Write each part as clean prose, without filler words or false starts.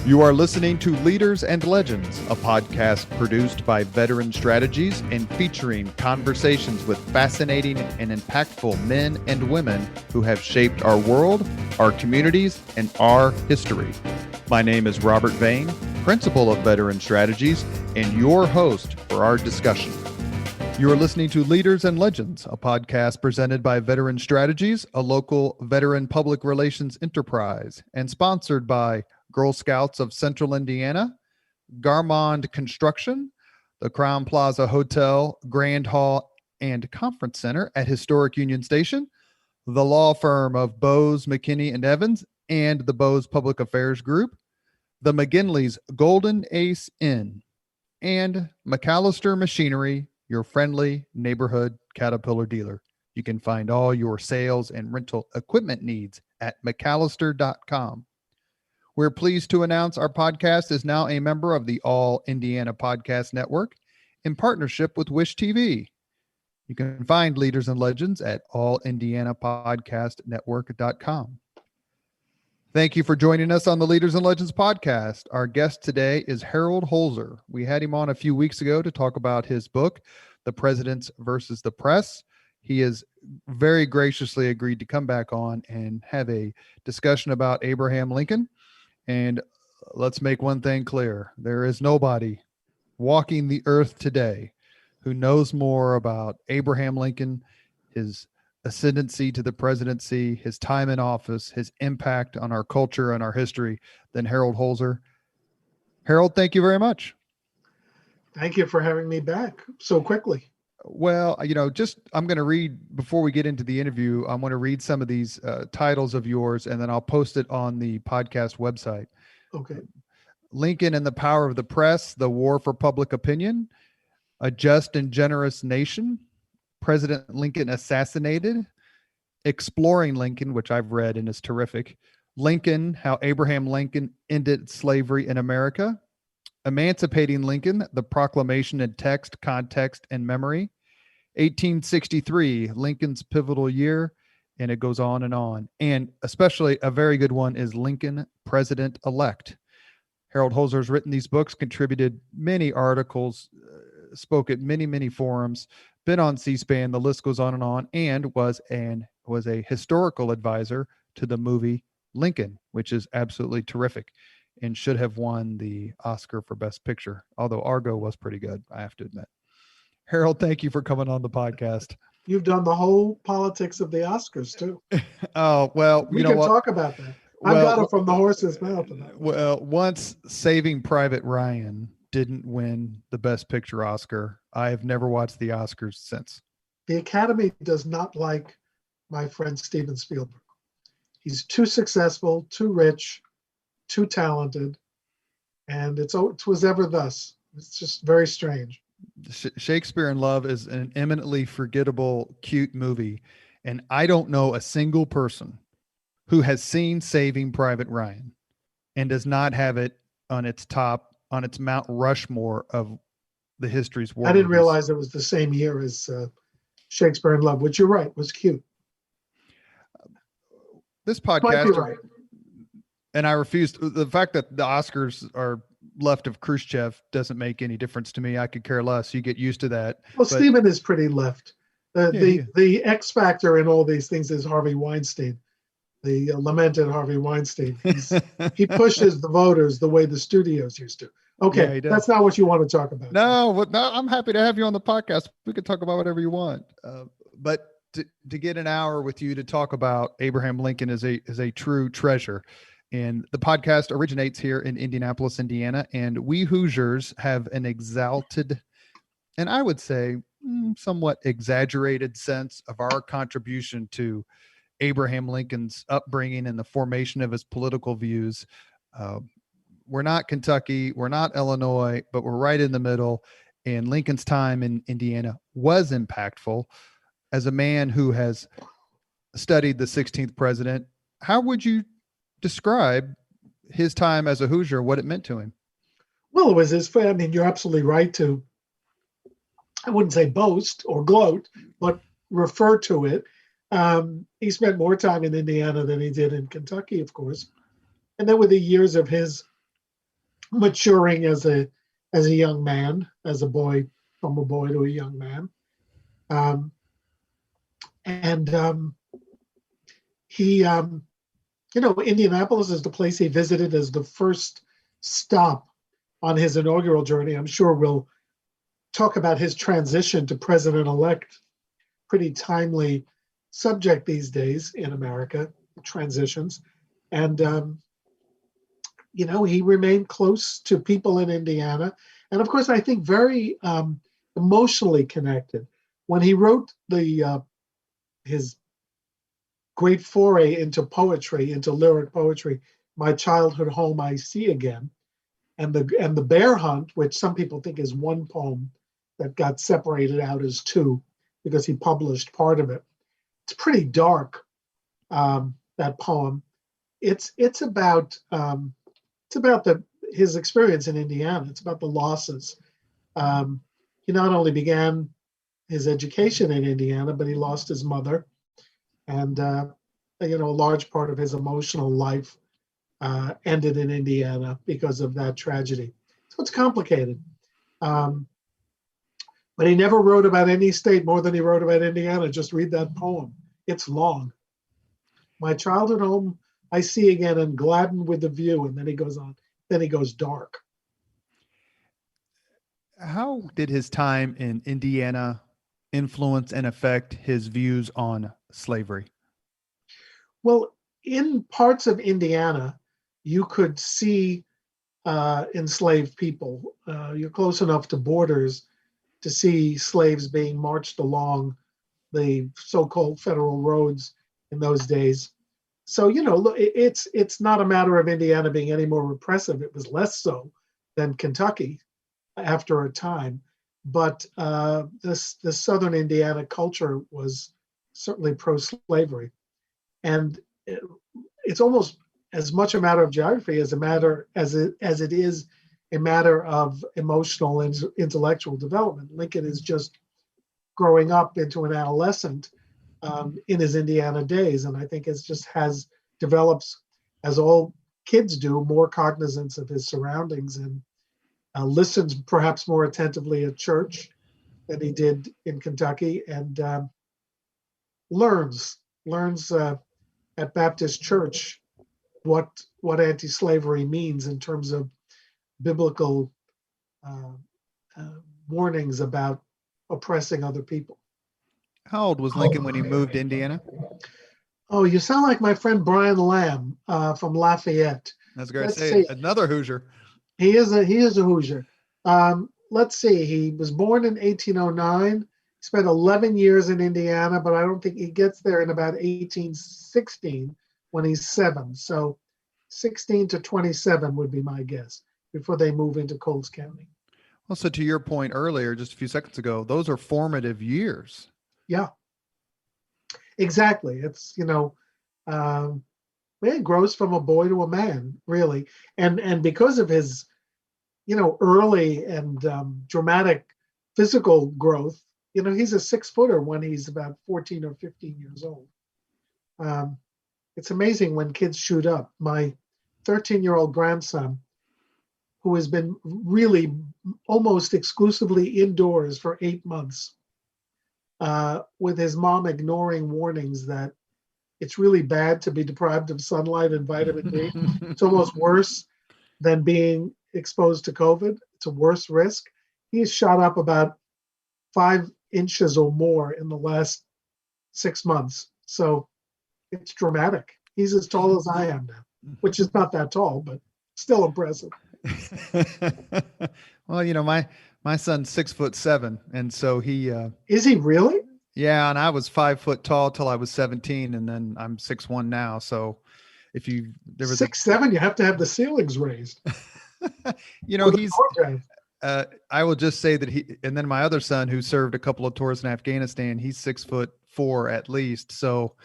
You are listening to Leaders and Legends, a podcast produced by Veteran Strategies and featuring conversations with fascinating and impactful men and women who have shaped our world, our communities, and our history. My name is Robert Vane, Principal of Veteran Strategies, and your host for our discussion. You are listening to Leaders and Legends, a podcast presented by Veteran Strategies, a local veteran public relations enterprise, and sponsored by Girl Scouts of Central Indiana, Garmond Construction, the Crown Plaza Hotel, Grand Hall, and Conference Center at Historic Union Station, the law firm of Bose, McKinney, and Evans, and the Bose Public Affairs Group, the McGinley's Golden Ace Inn, and McAllister Machinery, your friendly neighborhood Caterpillar dealer. You can find all your sales and rental equipment needs at McAllister.com. We're pleased to announce our podcast is now a member of the All Indiana Podcast Network in partnership with Wish TV. You can find Leaders and Legends at allindianapodcastnetwork.com. Thank you for joining us on the Leaders and Legends podcast. Our guest today is Harold Holzer. We had him on a few weeks ago to talk about his book, The Presidents versus the Press. He has very graciously agreed to come back on and have a discussion about Abraham Lincoln. And let's make one thing clear. There is nobody walking the earth today who knows more about Abraham Lincoln, his ascendancy to the presidency, his time in office, his impact on our culture and our history than Harold Holzer. Harold, thank you very much. Thank you for having me back so quickly. Well, I'm going to read, before we get into the interview, I'm going to read some of these titles of yours, and then I'll post it on the podcast website. Okay. Lincoln and the Power of the Press, The War for Public Opinion, A Just and Generous Nation, President Lincoln Assassinated, Exploring Lincoln, which I've read and is terrific, Lincoln, How Abraham Lincoln Ended Slavery in America, Emancipating Lincoln, The Proclamation in Text, Context, and Memory, 1863, Lincoln's Pivotal Year, and it goes on. And especially a very good one is Lincoln, President-Elect. Harold Holzer has written these books, contributed many articles, spoke at many forums, been on C-SPAN, the list goes on, and was a historical advisor to the movie Lincoln, which is absolutely terrific and should have won the Oscar for Best Picture, although Argo was pretty good, I have to admit. Harold, thank you for coming on the podcast. You've done the whole politics of the Oscars, too. Oh, well, we can talk about that. I've got it from the horse's mouth. Well, once Saving Private Ryan didn't win the Best Picture Oscar, I have never watched the Oscars since. The Academy does not like my friend Steven Spielberg. He's too successful, too rich, too talented, and it was ever thus. It's just very strange. Shakespeare in Love is an eminently forgettable, cute movie, and I don't know a single person who has seen Saving Private Ryan and does not have it on its Mount Rushmore of the history's war. I didn't realize it was the same year as Shakespeare in Love, which you're right, was cute. This podcast, might be right. And I refused. The fact that the Oscars are left of Khrushchev doesn't make any difference to me. I could care less. You get used to that. Well, Stephen is pretty left. The X factor in all these things is Harvey Weinstein, the lamented Harvey Weinstein. He pushes the voters the way the studios used to. Okay, that's not what you want to talk about. No, I'm happy to have you on the podcast. We can talk about whatever you want. But to get an hour with you to talk about Abraham Lincoln is a true treasure. And the podcast originates here in Indianapolis, Indiana, and we Hoosiers have an exalted, and I would say somewhat exaggerated sense of our contribution to Abraham Lincoln's upbringing and the formation of his political views. We're not Kentucky, we're not Illinois, but we're right in the middle. And Lincoln's time in Indiana was impactful. As a man who has studied the 16th president, how would you describe his time as a Hoosier, what it meant to him? Well, it was I mean, you're absolutely right to, I wouldn't say boast or gloat, but refer to it. He spent more time in Indiana than he did in Kentucky, of course. And then with the years of his maturing as a young man, as a boy, from a boy to a young man. And he, Indianapolis is the place he visited as the first stop on his inaugural journey. I'm sure we'll talk about his transition to president-elect. Pretty timely subject these days in America, transitions. And, he remained close to people in Indiana. And of course, I think very emotionally connected. When he wrote his great foray into poetry, into lyric poetry, My Childhood Home I See Again, and the Bear Hunt, which some people think is one poem that got separated out as two because he published part of it. It's pretty dark, that poem. It's about his experience in Indiana. It's about the losses. He not only began his education in Indiana, but he lost his mother, and a large part of his emotional life ended in Indiana because of that tragedy. So it's complicated. But he never wrote about any state more than he wrote about Indiana. Just read that poem. It's long. My childhood home I see again and gladdened with the view. And then he goes on. Then he goes dark. How did his time in Indiana influence and affect his views on slavery? Well, in parts of Indiana, you could see enslaved people. You're close enough to borders to see slaves being marched along the so-called federal roads in those days. So, it's not a matter of Indiana being any more repressive. It was less so than Kentucky after a time. But the Southern Indiana culture was certainly pro-slavery. And it's almost as much a matter of geography as it is a matter of emotional and intellectual development. Lincoln is just growing up into an adolescent in his Indiana days, and I think develops, as all kids do, more cognizance of his surroundings and listens perhaps more attentively at church than he did in Kentucky, and learns at Baptist Church what anti-slavery means in terms of biblical warnings about oppressing other people. How old was Lincoln when he moved to Indiana? Oh, you sound like my friend Brian Lamb from Lafayette. I was going to say another Hoosier. He is a Hoosier. Let's see. He was born in 1809. Spent 11 years in Indiana, but I don't think he gets there in about 1816 when he's 7. So 16 to 27 would be my guess before they move into Coles County. Well, so to your point earlier, just a few seconds ago, those are formative years. Yeah, exactly. It's, man grows from a boy to a man, really. And because of his, early and dramatic physical growth, he's a 6-footer when he's about 14 or 15 years old. It's amazing when kids shoot up. My 13-year-old grandson, who has been really almost exclusively indoors for 8 months, with his mom ignoring warnings that it's really bad to be deprived of sunlight and vitamin D. It's almost worse than being exposed to COVID. It's a worse risk. He has shot up about 5 inches or more in the last 6 months. So it's dramatic. He's as tall as I am now, which is not that tall, but still impressive. Well, my son's 6'7", and so he is he really? Yeah, and I was 5 foot tall till I was 17, and then I'm 6'1" now. So if there was 6'7", you have to have the ceilings raised. He's I will just say that and then my other son, who served a couple of tours in Afghanistan, he's 6'4" at least. So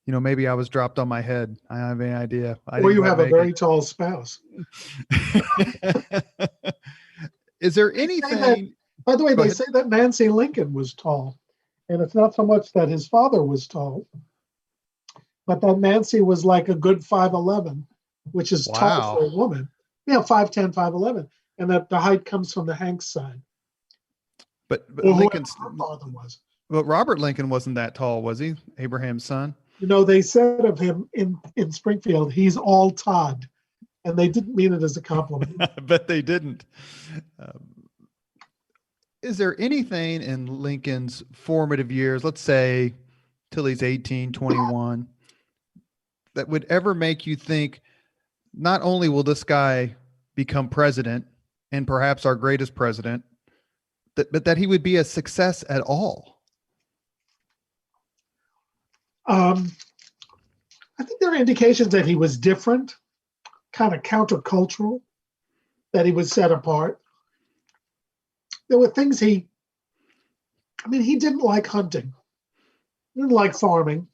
maybe I was dropped on my head. I don't have any idea. Or you have a very tall spouse. Is there anything? By the way, they say that Nancy Lincoln was tall. And it's not so much that his father was tall, but that Nancy was like a good 5'11", which is tall for a woman. Yeah, 5'10", 5'11", and that the height comes from the Hanks side, But or whoever Lincoln's, her father was. but Robert Lincoln wasn't that tall, was he? Abraham's son. They said of him in Springfield, he's all Todd, and they didn't mean it as a compliment. I bet they didn't. Is there anything in Lincoln's formative years, let's say till he's 18, 21, that would ever make you think, not only will this guy become president and perhaps our greatest president, but that he would be a success at all? I think there are indications that he was different, kind of countercultural, that he was set apart. There were things he didn't like hunting. He didn't like farming.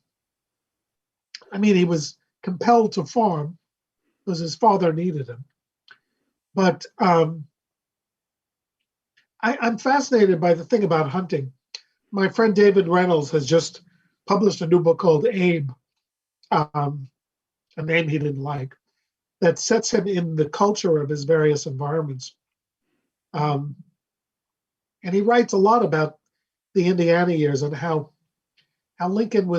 He was compelled to farm because his father needed him. But I'm fascinated by the thing about hunting. My friend David Reynolds has just published a new book called Abe, a name he didn't like, that sets him in the culture of his various environments. And he writes a lot about the Indiana years and how Lincoln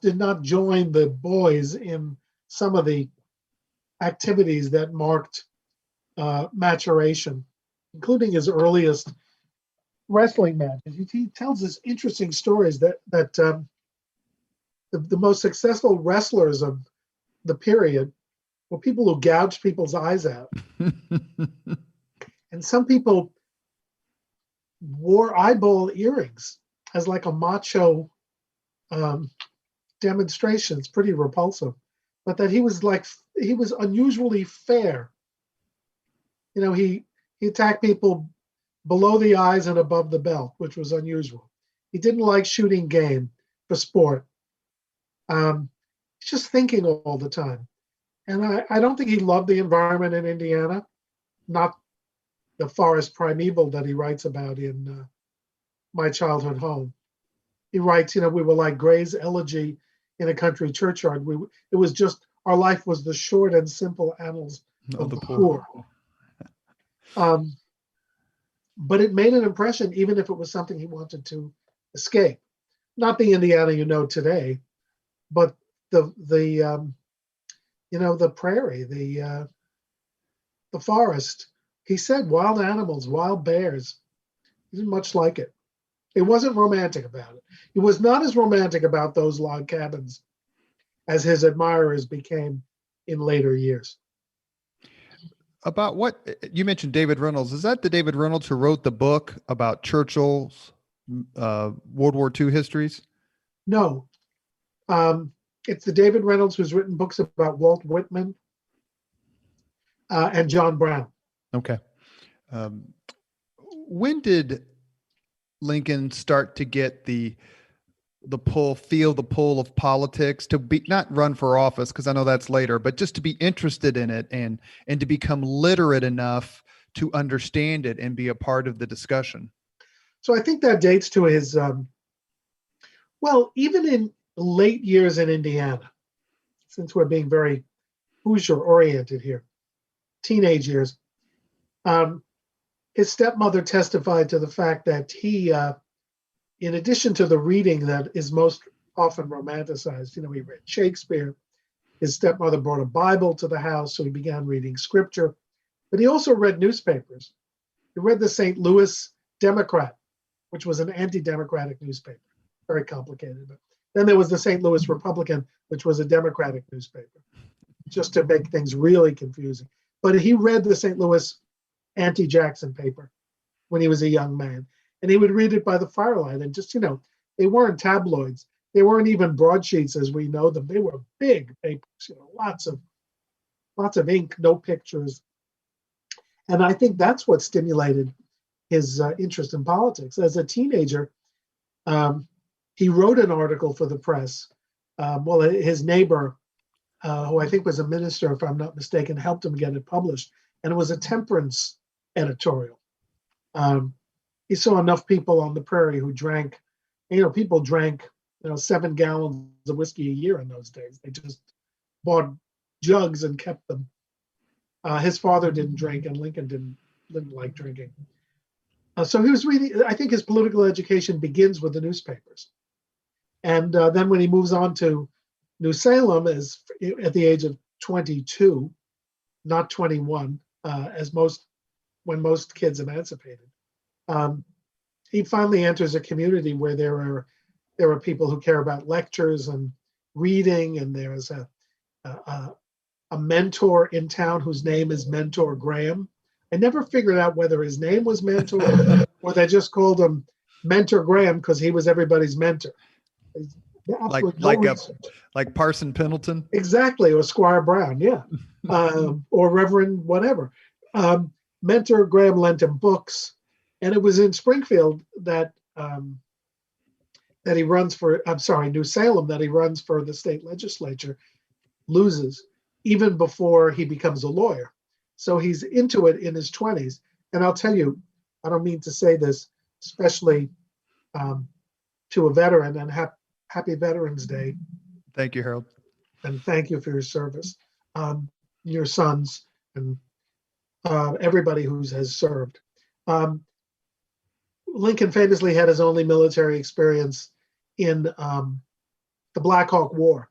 did not join the boys in some of the activities that marked maturation, including his earliest wrestling matches. He tells us interesting stories that the most successful wrestlers of the period were people who gouged people's eyes out. And some people wore eyeball earrings as like a macho demonstration. It's pretty repulsive. But that he was unusually fair. He attacked people below the eyes and above the belt, which was unusual. He didn't like shooting game for sport. He's just thinking all the time. And I don't think he loved the environment in Indiana, not the forest primeval that he writes about in My Childhood Home. He writes, we were like Gray's elegy in a country churchyard. It was just, our life was the short and simple annals of the poor. But it made an impression, even if it was something he wanted to escape. Not the Indiana today, but the prairie, the forest. He said wild animals, wild bears. He didn't much like it. He wasn't romantic about it. He was not as romantic about those log cabins as his admirers became in later years. About what you mentioned, David Reynolds. Is that the David Reynolds who wrote the book about Churchill's World War II histories? No. It's the David Reynolds who's written books about Walt Whitman and John Brown. Okay. When did Lincoln start to get feel the pull of politics, to be not run for office, because I know that's later, but just to be interested in it and to become literate enough to understand it and be a part of the discussion? So I think that dates to his, even in late years in Indiana, since we're being very Hoosier oriented here, teenage years, his stepmother testified to the fact that he, in addition to the reading that is most often romanticized, he read Shakespeare. His stepmother brought a Bible to the house, so he began reading scripture. But he also read newspapers. He read the St. Louis Democrat, which was an anti-democratic newspaper. Very complicated. But then there was the St. Louis Republican, which was a Democratic newspaper, just to make things really confusing. But he read the St. Louis anti-Jackson paper when he was a young man. And he would read it by the firelight. And just, they weren't tabloids. They weren't even broadsheets as we know them. They were big papers, lots of ink, no pictures. And I think that's what stimulated his interest in politics. As a teenager, he wrote an article for the press. His neighbor, who I think was a minister, if I'm not mistaken, helped him get it published. And it was a temperance editorial. He saw enough people on the prairie who drank, people drank, 7 gallons of whiskey a year in those days. They just bought jugs and kept them. His father didn't drink, and Lincoln didn't like drinking. So he was reading. I think his political education begins with the newspapers, and then when he moves on to New Salem, as at the age of 22, not 21, when most kids emancipated. He finally enters a community where there are people who care about lectures and reading, and there is a mentor in town whose name is Mentor Graham. I never figured out whether his name was Mentor or they just called him Mentor Graham because he was everybody's mentor. Like Parson Pendleton? Exactly, or Squire Brown, yeah. Or Reverend whatever. Mentor Graham lent him books, and it was in Springfield that he runs for, New Salem, that he runs for the state legislature, loses, even before he becomes a lawyer. So he's into it in his 20s. And I'll tell you, I don't mean to say this, especially to a veteran, and happy Veterans Day. Thank you, Harold. And thank you for your service. Your sons and everybody who has served. Lincoln famously had his only military experience in the Black Hawk War.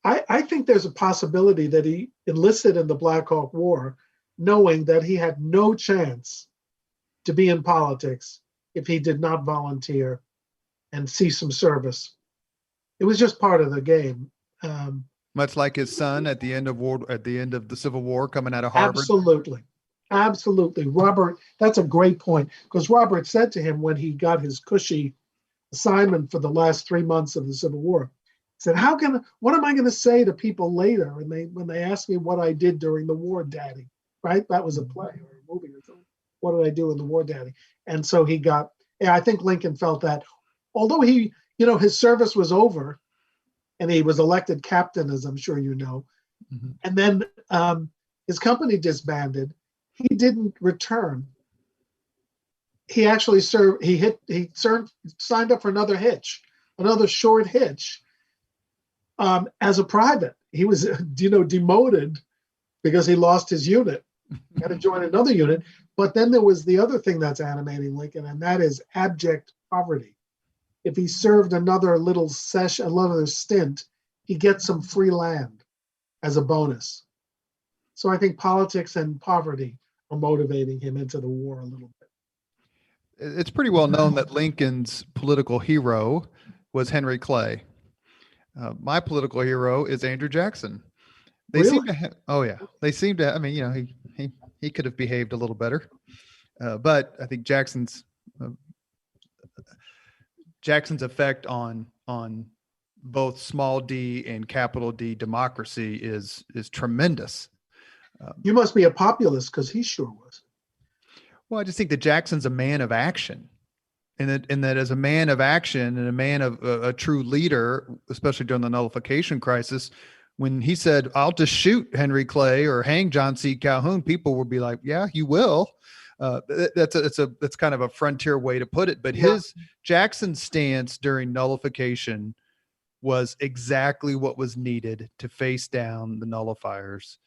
I think there's a possibility that he enlisted in the Black Hawk War knowing that he had no chance to be in politics if he did not volunteer and see some service. It was just part of the game. Much like his son at the end of the Civil War, coming out of Harvard. Absolutely. Robert, that's a great point, because Robert said to him when he got his cushy assignment for the last 3 months of the Civil War, he said, what am I going to say to people later when they ask me what I did during the war, Daddy? Right? That was a play or a movie or something. What did I do in the war, Daddy? And so I think Lincoln felt that, although his service was over and he was elected captain, as I'm sure you know, and then his company disbanded, he didn't return. He actually served. He signed up for another short hitch, as a private. He was, demoted because he lost his unit. Had to join another unit. But then there was the other thing that's animating Lincoln, and that is abject poverty. If he served another stint, he gets some free land as a bonus. So I think politics and poverty are motivating him into the war a little bit. It's pretty well known that Lincoln's political hero was Henry Clay. My political hero is Andrew Jackson. They seem to have, they seem to, I mean, he could have behaved a little better. But I think Jackson's effect on both small d and capital D democracy is tremendous. You must be a populist, because he sure was. Well, I just think that Jackson's a man of action, and that as a man of action and a man of a true leader, especially during the nullification crisis, when he said, "I'll just shoot Henry Clay or hang John C. Calhoun," people would be like, "Yeah, you will." That's kind of a frontier way to put it. But his Jackson's stance during nullification was exactly what was needed to face down the nullifiers.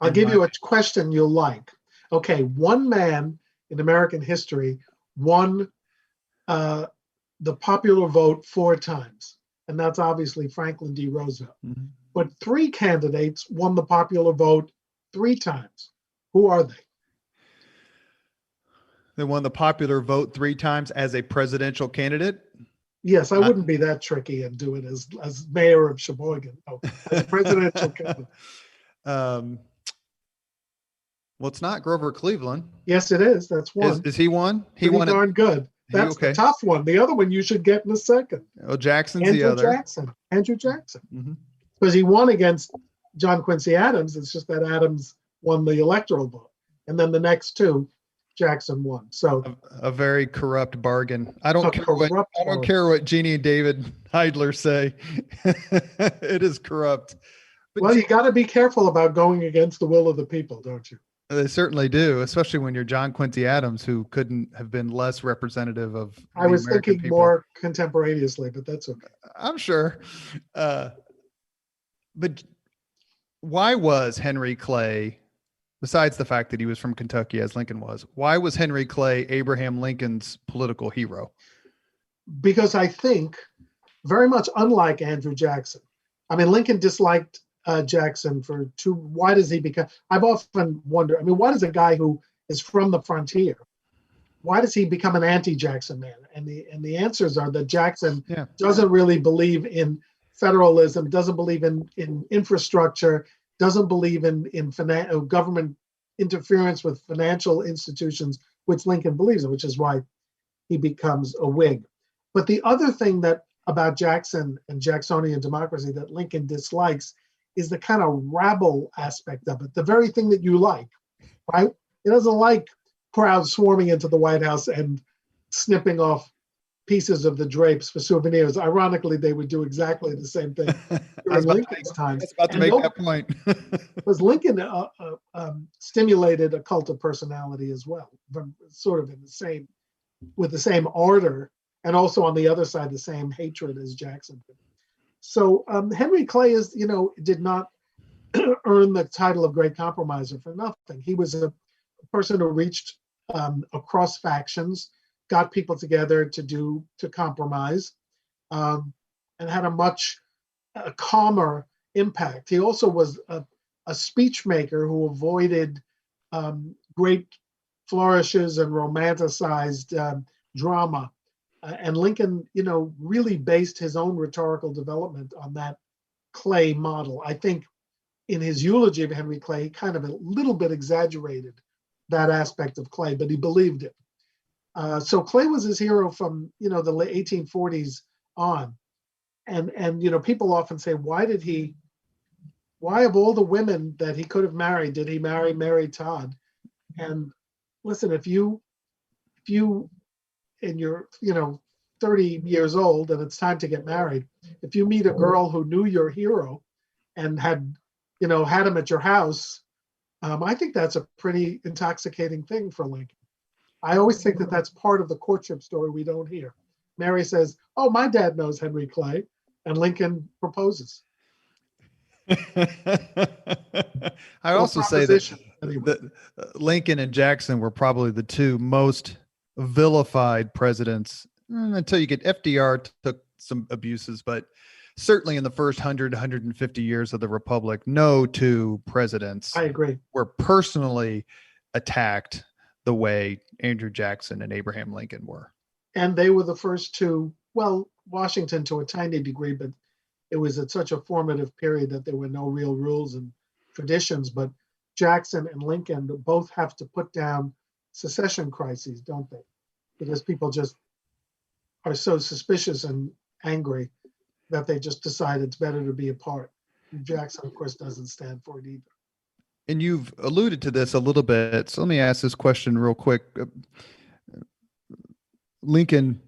I'll give you a question you'll like. Okay, one man in American history won the popular vote 4 times, and that's obviously Franklin D. Roosevelt. Mm-hmm. But 3 candidates won the popular vote 3 times. Who are they? They won the popular vote 3 times as a presidential candidate? Yes, I wouldn't be that tricky and do it as mayor of Sheboygan. No, as a presidential candidate. Well, it's not Grover Cleveland. Yes, it is. That's one. Is he one? He won darn good. That's the tough one. The other one you should get in a second. Oh, Jackson's the other. Andrew Jackson. Because he won against John Quincy Adams. It's just that Adams won the electoral vote. And then the next 2, Jackson won. So a very corrupt bargain. I don't care what Jeannie and David Heidler say. It is corrupt. But you got to be careful about going against the will of the people, don't you? They certainly do, especially when you're John Quincy Adams, who couldn't have been less representative of I was American thinking people. More contemporaneously, but that's okay. I'm sure. But why was Henry Clay besides the fact that he was from Kentucky as Lincoln was, why was Henry Clay Abraham Lincoln's political hero? Because I think, very much unlike Andrew Jackson, I mean, Lincoln disliked Jackson for two. Why does he become? I've often wondered. I mean, why does a guy who is from the frontier, why does he become an anti-Jackson man? And the answers are that Jackson doesn't really believe in federalism, doesn't believe in infrastructure, doesn't believe in government interference with financial institutions, which Lincoln believes in, which is why he becomes a Whig. But the other thing that about Jackson and Jacksonian democracy that Lincoln dislikes is the kind of rabble aspect of it, the very thing that you like, right? He doesn't like crowds swarming into the White House and snipping off pieces of the drapes for souvenirs. Ironically, they would do exactly the same thing during Lincoln's time. I was about to make that point. Because Lincoln stimulated a cult of personality as well, sort of with the same ardor, and also on the other side, the same hatred as Jackson did. So Henry Clay did not earn the title of great compromiser for nothing. He was a person who reached across factions, got people together to compromise, and had a much calmer impact. He also was a speech maker who avoided great flourishes and romanticized drama. And Lincoln, really based his own rhetorical development on that Clay model. I think in his eulogy of Henry Clay, he kind of a little bit exaggerated that aspect of Clay, but he believed it. So Clay was his hero from the late 1840s on, and people often say, why of all the women that he could have married, did he marry Mary Todd? And listen, if you and you're 30 years old and it's time to get married, if you meet a girl who knew your hero and had him at your house, I think that's a pretty intoxicating thing for Lincoln. I always think that that's part of the courtship story we don't hear. Mary says, oh, my dad knows Henry Clay, and Lincoln proposes. I also say that Lincoln and Jackson were probably the two most vilified presidents until you get FDR took some abuses, but certainly in the first 150 years of the Republic, no two presidents I agree were personally attacked the way Andrew Jackson and Abraham Lincoln were. And they were the first two, well, Washington to a tiny degree, but it was at such a formative period that there were no real rules and traditions. But Jackson and Lincoln both have to put down secession crises, don't they? Because people just are so suspicious and angry that they just decide it's better to be apart. Jackson, of course, doesn't stand for it either. And you've alluded to this a little bit. So let me ask this question real quick. Lincoln,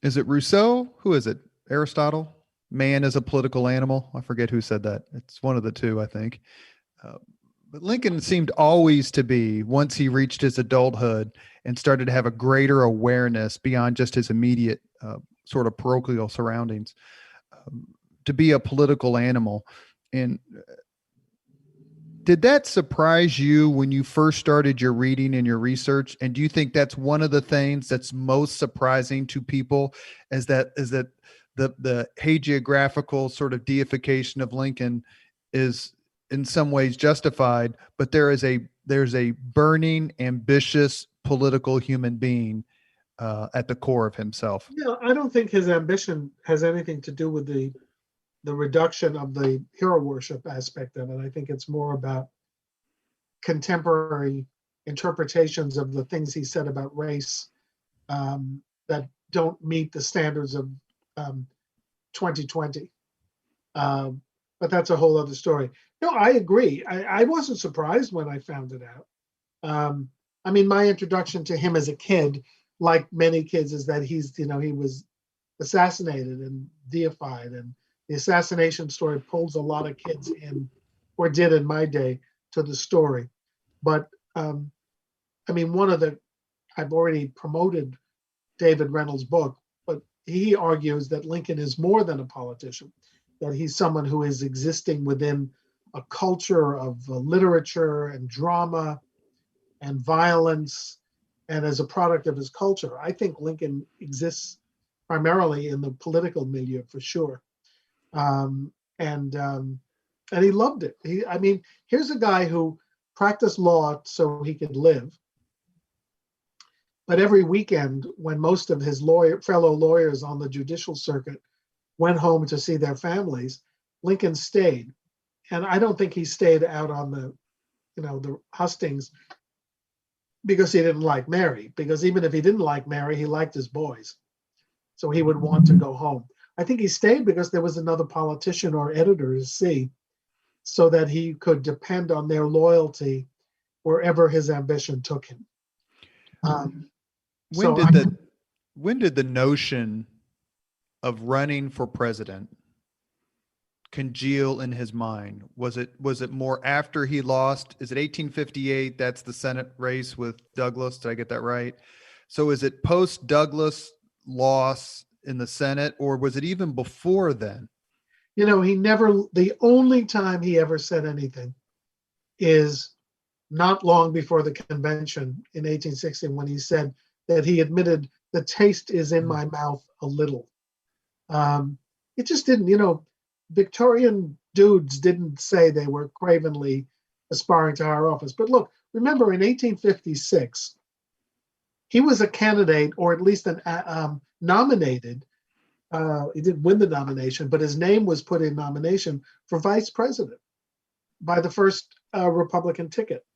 is it Rousseau? Who is it? Aristotle? Man is a political animal. I forget who said that. It's one of the two, I think. But Lincoln seemed always to be, once he reached his adulthood and started to have a greater awareness beyond just his immediate sort of parochial surroundings, to be a political animal. And did that surprise you when you first started your reading and your research? And do you think that's one of the things that's most surprising to people, is that the hagiographical sort of deification of Lincoln is in some ways justified, but there's a burning, ambitious political human being at the core of himself? Yeah, I don't think his ambition has anything to do with the reduction of the hero worship aspect of it. I think it's more about contemporary interpretations of the things he said about race that don't meet the standards of 2020. But that's a whole other story. No, I agree. I wasn't surprised when I found it out. I mean, my introduction to him as a kid, like many kids, is that he was assassinated and deified, and the assassination story pulls a lot of kids in, or did in my day, to the story. But I mean, I've already promoted David Reynolds' book, but he argues that Lincoln is more than a politician, that he's someone who is existing within a culture of literature and drama and violence, and as a product of his culture. I think Lincoln exists primarily in the political milieu for sure, um, and he loved it. I mean, here's a guy who practiced law so he could live, but every weekend, when most of his fellow lawyers on the judicial circuit went home to see their families, Lincoln stayed. And I don't think he stayed out on the hustings because he didn't like Mary, because even if he didn't like Mary, he liked his boys. So he would want to go home. I think he stayed because there was another politician or editor to see, so that he could depend on their loyalty wherever his ambition took him. When did the notion of running for president congeal in his mind? Was it more after he lost? Is it 1858? That's the Senate race with Douglas. Did I get that right? So is it post Douglas loss in the Senate, or was it even before then? The only time he ever said anything is not long before the convention in 1860, when he said that he admitted the taste is in my mouth a little. It just didn't, Victorian dudes didn't say they were cravenly aspiring to higher office. But look, remember in 1856, he was a candidate, or at least nominated. He didn't win the nomination, but his name was put in nomination for vice president by the first Republican ticket.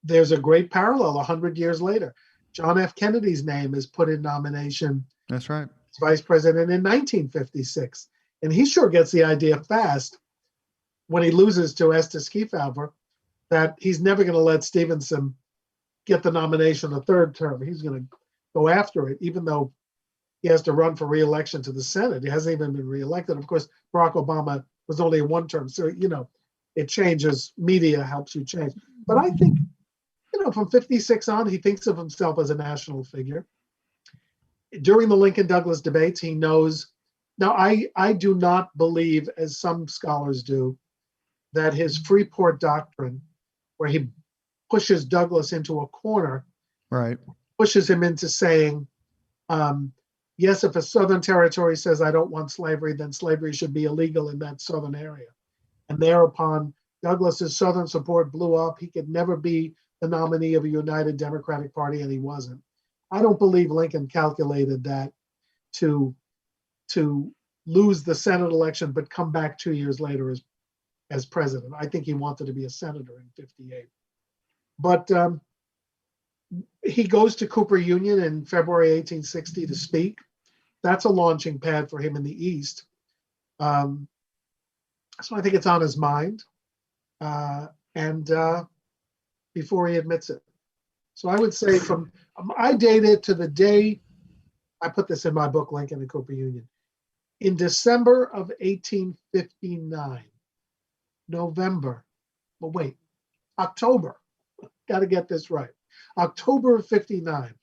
There's a great parallel 100 years later. John F. Kennedy's name is put in nomination. That's right. As vice president in 1956. And he sure gets the idea fast when he loses to Estes Kefauver that he's never going to let Stevenson get the nomination a third term. He's going to go after it, even though he has to run for re-election to the Senate. He hasn't even been re-elected. Of course, Barack Obama was only a one term. So, it changes. Media helps you change. But I think, from 56 on, he thinks of himself as a national figure. During the Lincoln-Douglas debates, he knows. Now, I do not believe, as some scholars do, that his Freeport doctrine, where he pushes Douglas into a corner, right, pushes him into saying, yes, if a Southern territory says I don't want slavery, then slavery should be illegal in that Southern area. And thereupon, Douglas's Southern support blew up. He could never be the nominee of a united Democratic Party, and he wasn't. I don't believe Lincoln calculated that to lose the Senate election, but come back 2 years later as president. I think he wanted to be a senator in 58. But he goes to Cooper Union in February 1860 to speak. That's a launching pad for him in the East. So I think it's on his mind, and before he admits it. So I would say I date it to the day, I put this in my book, Lincoln and Cooper Union. In December of 1859, October, got to get this right. October of 59,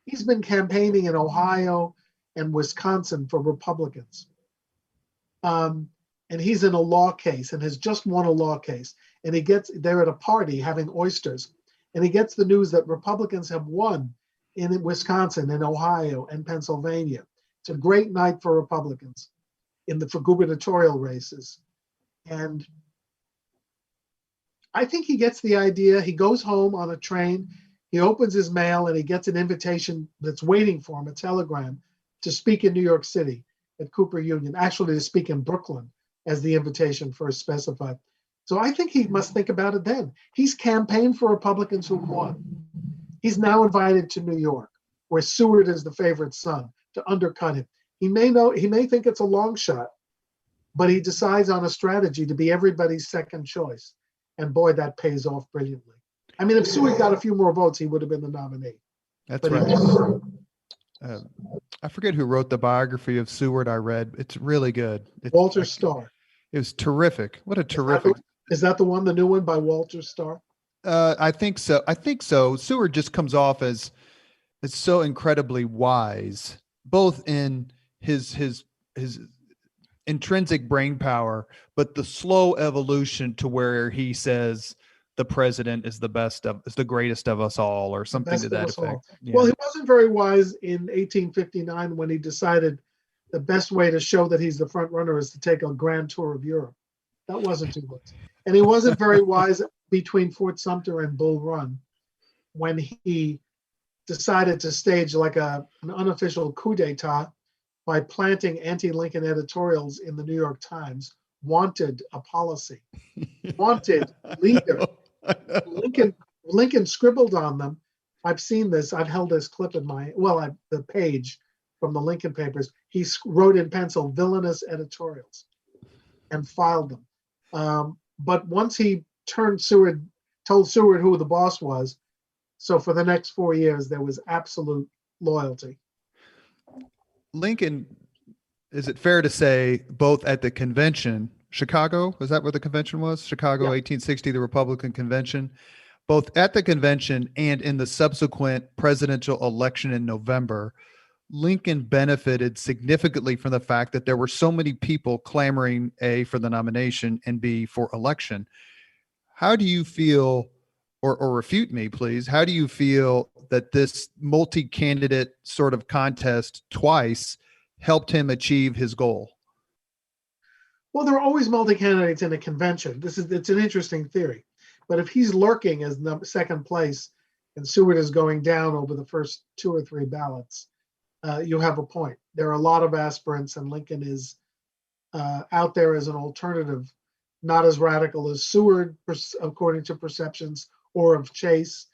he's been campaigning in Ohio and Wisconsin for Republicans. And he's in a law case and has just won a law case. And they're at a party having oysters. And he gets the news that Republicans have won in Wisconsin and Ohio and Pennsylvania. It's a great night for Republicans for gubernatorial races. And I think he gets the idea. He goes home on a train. He opens his mail and he gets an invitation that's waiting for him, a telegram, to speak in New York City at Cooper Union, actually to speak in Brooklyn, as the invitation first specified. So I think he must think about it then. He's campaigned for Republicans who won. He's now invited to New York, where Seward is the favorite son, to undercut him. He may think it's a long shot, but he decides on a strategy to be everybody's second choice. And boy, that pays off brilliantly. I mean, if Seward got a few more votes, he would have been the nominee. That's right. I forget who wrote the biography of Seward I read. It's really good. Walter Starr. It was terrific. What a terrific. Is that the one, the new one by Walter Starr? I think so. Seward just comes off as so incredibly wise, both in his intrinsic brain power, but the slow evolution to where he says the president is the greatest of us all, or The something to best of that us all. effect. Yeah. Well, he wasn't very wise in 1859 when he decided the best way to show that he's the front runner is to take a grand tour of Europe. That wasn't too wise. And he wasn't very wise between Fort Sumter and Bull Run when he decided to stage like an unofficial coup d'etat by planting anti-Lincoln editorials in the New York Times. Wanted a policy, wanted leader. Lincoln scribbled on them. I've seen this. I've held this clip in the page from the Lincoln papers. He wrote in pencil villainous editorials and filed them. But once he told Seward who the boss was, so for the next 4 years, there was absolute loyalty. Lincoln, is it fair to say, both at the convention, Chicago, is that where the convention was? Chicago, yeah. 1860, the Republican convention, both at the convention and in the subsequent presidential election in November, Lincoln benefited significantly from the fact that there were so many people clamoring, A, for the nomination, and B, for election. How do you feel, or refute me, please, how do you feel that this multi-candidate sort of contest twice helped him achieve his goal? Well, there are always multi-candidates in a convention. It's an interesting theory. But if he's lurking as second place and Seward is going down over the first 2 or 3 ballots, you have a point. There are a lot of aspirants, and Lincoln is out there as an alternative, not as radical as Seward, according to perceptions, or of Chase,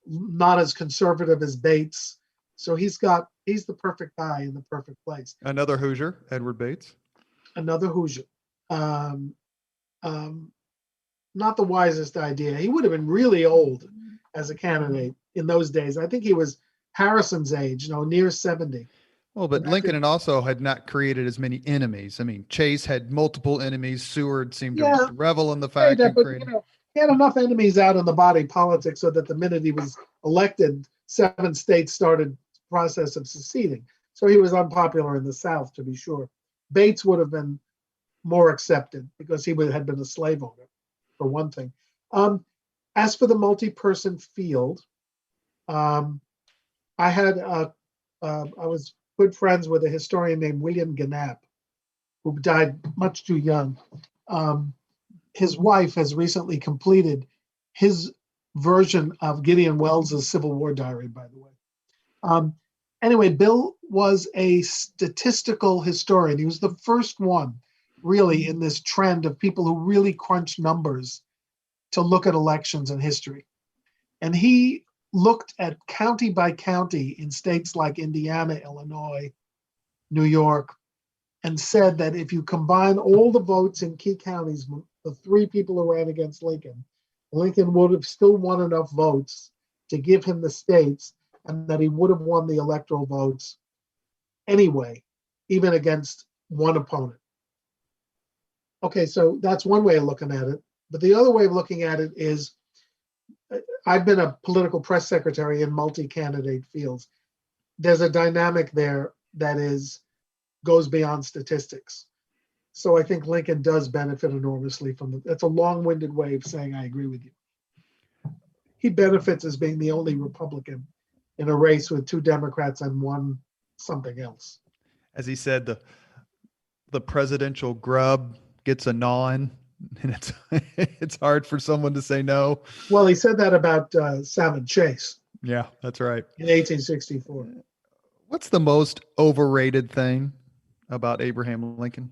not as conservative as Bates. So he's the perfect guy in the perfect place. Another Hoosier, Edward Bates. Another Hoosier. Not the wisest idea. He would have been really old as a candidate in those days. I think he was Harrison's age, near 70. Well, but Lincoln also had not created as many enemies. I mean, Chase had multiple enemies. Seward seemed to revel in the fact that he had enough enemies out in the body politic so that the minute he was elected, 7 states started the process of seceding. So he was unpopular in the South, to be sure. Bates would have been more accepted because he had been a slave owner, for one thing. As for the multi-person field, I was good friends with a historian named William Gannap, who died much too young. His wife has recently completed his version of Gideon Wells's Civil War diary, by the way. Anyway, Bill was a statistical historian. He was the first one really in this trend of people who really crunch numbers to look at elections and history. And he looked at county by county in states like Indiana, Illinois, New York, and said that if you combine all the votes in key counties, the 3 people who ran against Lincoln, Lincoln would have still won enough votes to give him the states, and that he would have won the electoral votes anyway, even against one opponent. Okay, so that's one way of looking at it. But the other way of looking at it is, I've been a political press secretary in multi-candidate fields. There's a dynamic there that goes beyond statistics. So I think Lincoln does benefit enormously from that's a long-winded way of saying I agree with you. He benefits as being the only Republican in a race with 2 Democrats and 1 something else. As he said, the presidential grub gets a gnawing, and it's hard for someone to say no. Well, he said that about Salmon Chase. Yeah, that's right. In 1864. What's the most overrated thing about Abraham Lincoln?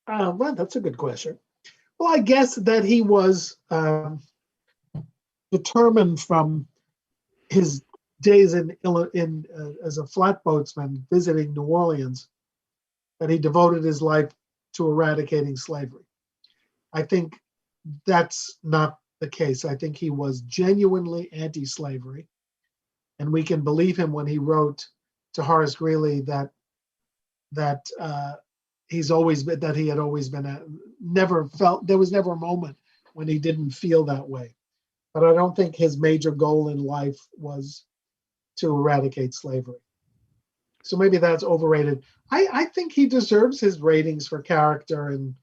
Well, that's a good question. Well, I guess that he was determined from his days as a flatboatsman visiting New Orleans that he devoted his life to eradicating slavery. I think that's not the case. I think he was genuinely anti-slavery, and we can believe him when he wrote to Horace Greeley that he had always been never felt, there was never a moment when he didn't feel that way. But I don't think his major goal in life was to eradicate slavery. So maybe that's overrated. I think he deserves his ratings for character, and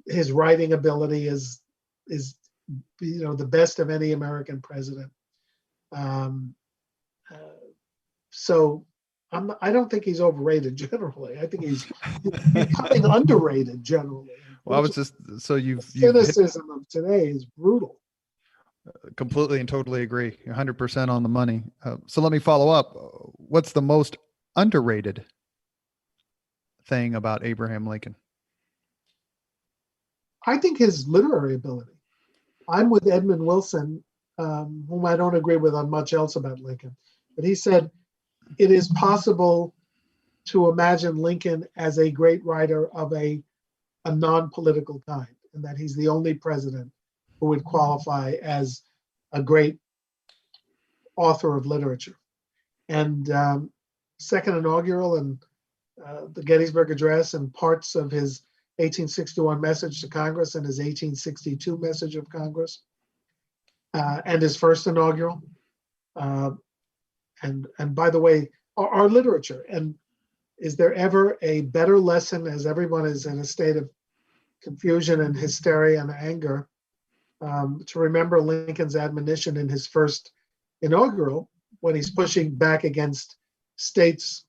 his writing ability is the best of any American president. Um, uh, so I don't think he's overrated generally. I think he's becoming underrated generally. Well, I was just you've cynicism of today is brutal. Completely and totally agree. 100% on the money. So let me follow up. What's the most underrated thing about Abraham Lincoln? I think his literary ability. I'm with Edmund Wilson, whom I don't agree with on much else about Lincoln, but he said it is possible to imagine Lincoln as a great writer of a non-political kind, and that he's the only president who would qualify as a great author of literature. And second inaugural and the Gettysburg Address and parts of his 1861 message to Congress and his 1862 message of Congress and his first inaugural. And by the way, our literature. And is there ever a better lesson, as everyone is in a state of confusion and hysteria and anger, to remember Lincoln's admonition in his first inaugural when he's pushing back against states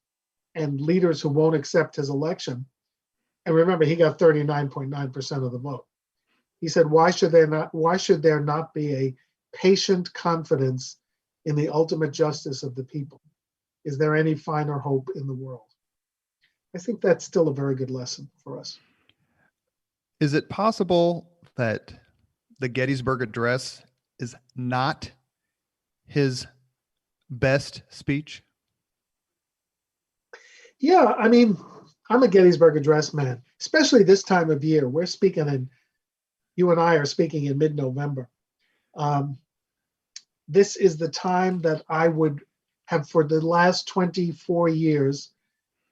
and leaders who won't accept his election. And remember, he got 39.9% of the vote. He said, why should there not be a patient confidence in the ultimate justice of the people? Is there any finer hope in the world? I think that's still a very good lesson for us. Is it possible that the Gettysburg Address is not his best speech? Yeah, I mean, I'm a Gettysburg Address man, especially this time of year. You and I are speaking in mid-November. This is the time that I would have, for the last 24 years,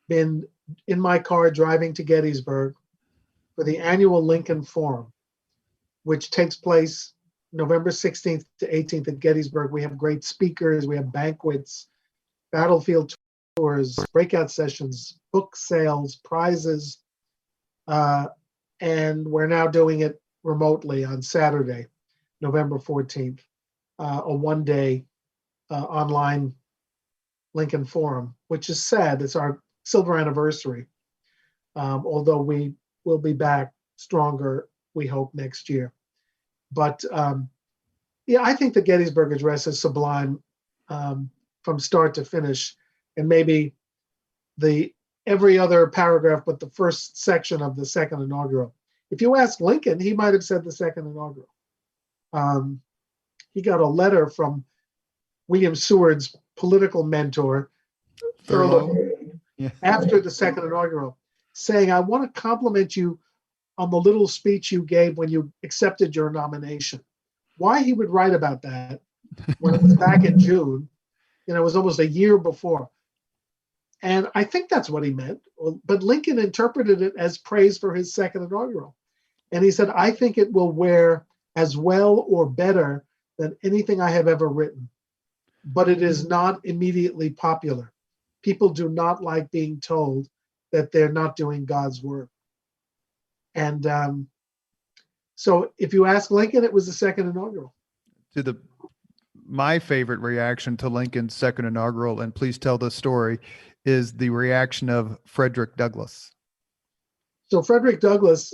been in my car driving to Gettysburg for the annual Lincoln Forum, which takes place November 16th to 18th at Gettysburg. We have great speakers, we have banquets, battlefield tours, breakout sessions, book sales, prizes, and we're now doing it remotely on Saturday, November 14th, a one-day online Lincoln Forum, which is sad. It's our silver anniversary, although we will be back stronger, we hope, next year. But yeah, I think the Gettysburg Address is sublime from start to finish, and maybe every other paragraph but the first section of the second inaugural. If you ask Lincoln, he might have said the second inaugural. He got a letter from William Seward's political mentor, Thurlow, after the second inaugural, saying, I want to compliment you on the little speech you gave when you accepted your nomination. Why he would write about that when it was back in June, it was almost a year before. And I think that's what he meant. But Lincoln interpreted it as praise for his second inaugural. And he said, I think it will wear as well or better than anything I have ever written. But it is not immediately popular. People do not like being told that they're not doing God's work. And so if you ask Lincoln, it was the second inaugural. My favorite reaction to Lincoln's second inaugural, and please tell this story, is the reaction of Frederick Douglass. So Frederick Douglass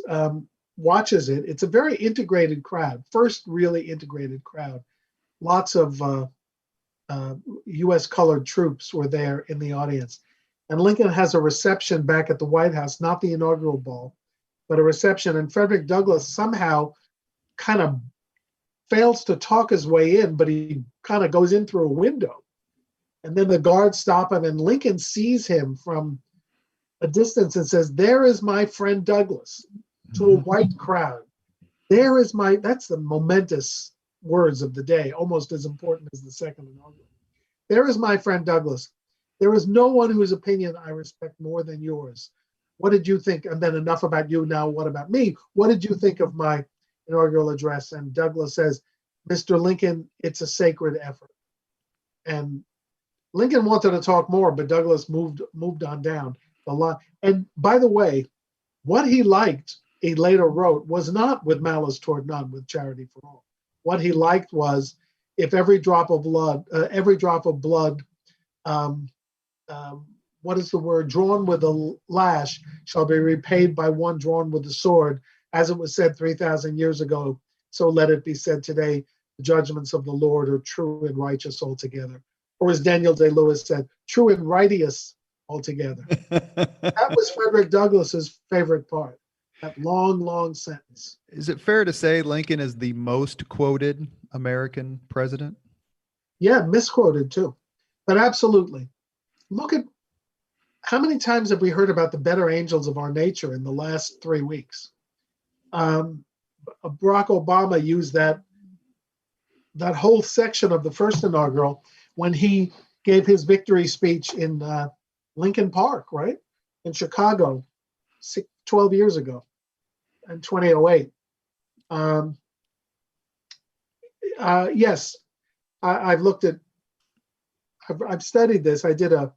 watches it. It's a very integrated crowd, first really integrated crowd. Lots of U.S. colored troops were there in the audience. And Lincoln has a reception back at the White House, not the inaugural ball, but a reception. And Frederick Douglass somehow kind of fails to talk his way in, but he kind of goes in through a window. And then the guards stop him, and Lincoln sees him from a distance and says, there is my friend Douglass, to a white crowd. That's the momentous words of the day, almost as important as the second inaugural. There is my friend Douglass. There is no one whose opinion I respect more than yours. What did you think? And then enough about you, now what about me? What did you think of my inaugural address? And Douglass says, Mr. Lincoln, it's a sacred effort. And Lincoln wanted to talk more, but Douglas moved on down the line. And by the way, what he liked, he later wrote, was not with malice toward none, with charity for all. What he liked was, if every drop of blood, um, what is the word, drawn with a lash, shall be repaid by one drawn with the sword, as it was said 3,000 years ago, so let it be said today, the judgments of the Lord are true and righteous altogether. Or as Daniel Day-Lewis said, true and righteous altogether. That was Frederick Douglass's favorite part, that long, long sentence. Is it fair to say Lincoln is the most quoted American president? Yeah, misquoted too, but absolutely. Look at how many times have we heard about the better angels of our nature in the last 3 weeks? Barack Obama used that whole section of the first inaugural when he gave his victory speech in Lincoln Park, right? In Chicago, 12 years ago, in 2008. Yes, I've looked at, I've studied this. I did a